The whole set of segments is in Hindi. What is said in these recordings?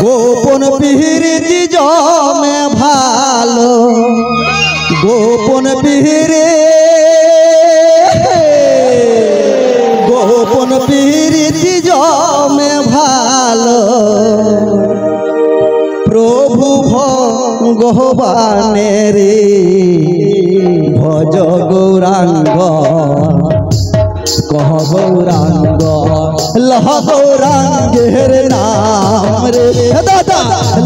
গোপন পিহিরিতি জমে ভালো গোপন পিহিরে গোপন পিহিরিতি জমে ভালো প্রভু ভগবানে রে ভজ গৌরাঙ্গ কহ গৌরাঙ্গ লহ গৌরাঙ্গের নাম রে দাদা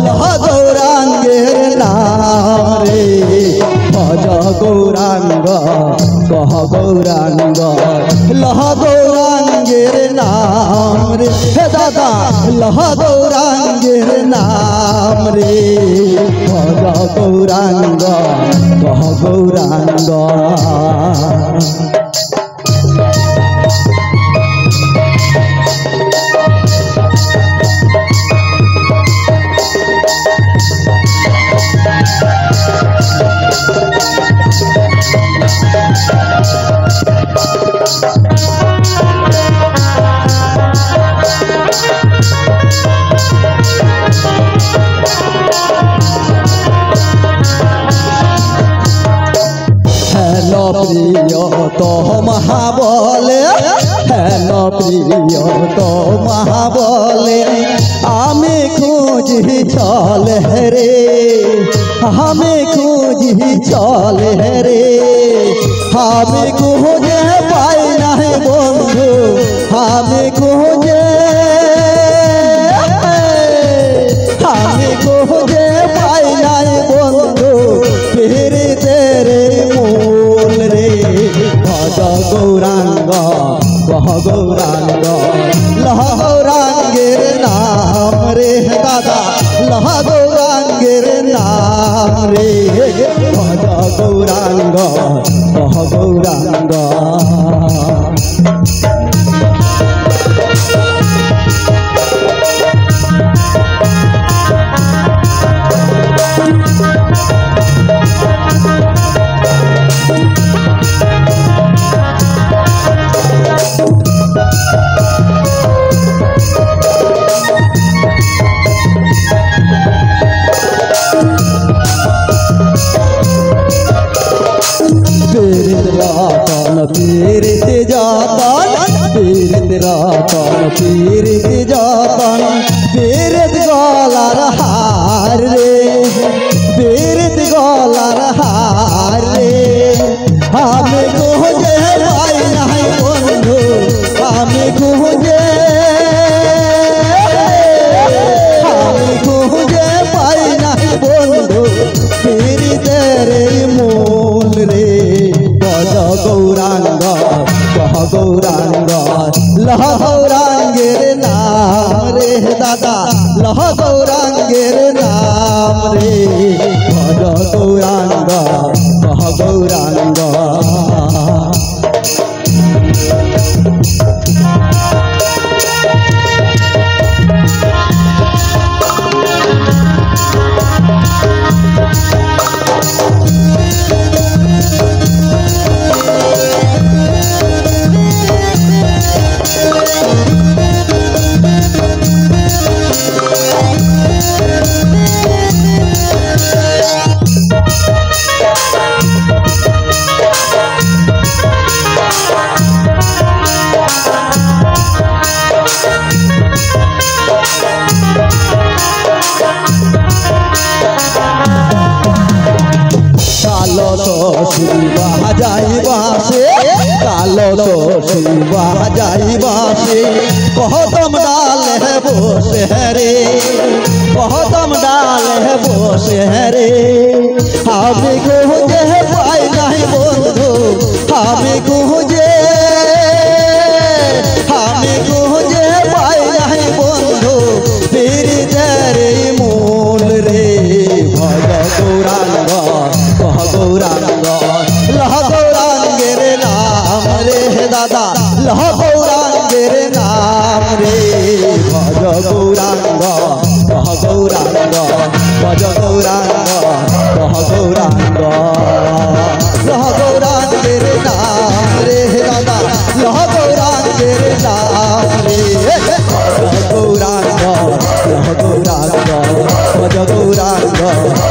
লহ গৌরাঙ্গের নাম রে ভজ গৌরাঙ্গ কহ গৌরাঙ্গ লহ গৌরাঙ্গের নাম রে দাদা লহ গৌরাঙ্গের নাম রে ভজ গৌরাঙ্গ কহ গৌরাঙ্গ প্রিয় তো মহাবলে হেন প্রিয় তো মহাবলে আমি খুঁজি চলে রে আমি খুঁজি চলে রে আমি খুঁজে পাই নাই বন্ধু আমি খুঁজে পাই নাই বন্ধু পিরিতে রে মূল রে ভজ গৌরাঙ্গ কহ গৌরাঙ্গ লহ গৌরাঙ্গের নাম রে দাদা লহ গৌরাঙ্গের নাম রে ভজ গৌরাঙ্গ কহ গৌরাঙ্গ पीरते जातन पीरत रातन पीरते जातन पीरत गलार हार रे पीरत गलार हार रे हमें खोजे पाई नहीं बंधु हमें खोजे पाई नहीं बंधु पीरते रे मूल रे भज गौरांग कह गौरांग लह गौरांगेर नाम रे दादा लह गौरांगेर नाम रे भज गौरांग कह गौरांग कालो तो शिवा जाई बासे कहतम डाल है बोसे रे कहतम डाल है बोसे रे हमें खोजे पाई नहीं बंधु हमें खोजे पाई नहीं बंधु फिर तेरे मूल रे भज गौरांग कह गौरांग लह गौरांगेर नाम रे दादा लह गौरांगेर नाम रे भज गौरांग कह गौरांग भज गौरांग कह गौरांग लह गौरांगेर नाम रे दादा लह गौरांगेर नाम रे गौरांग लह गौरांग गौरांग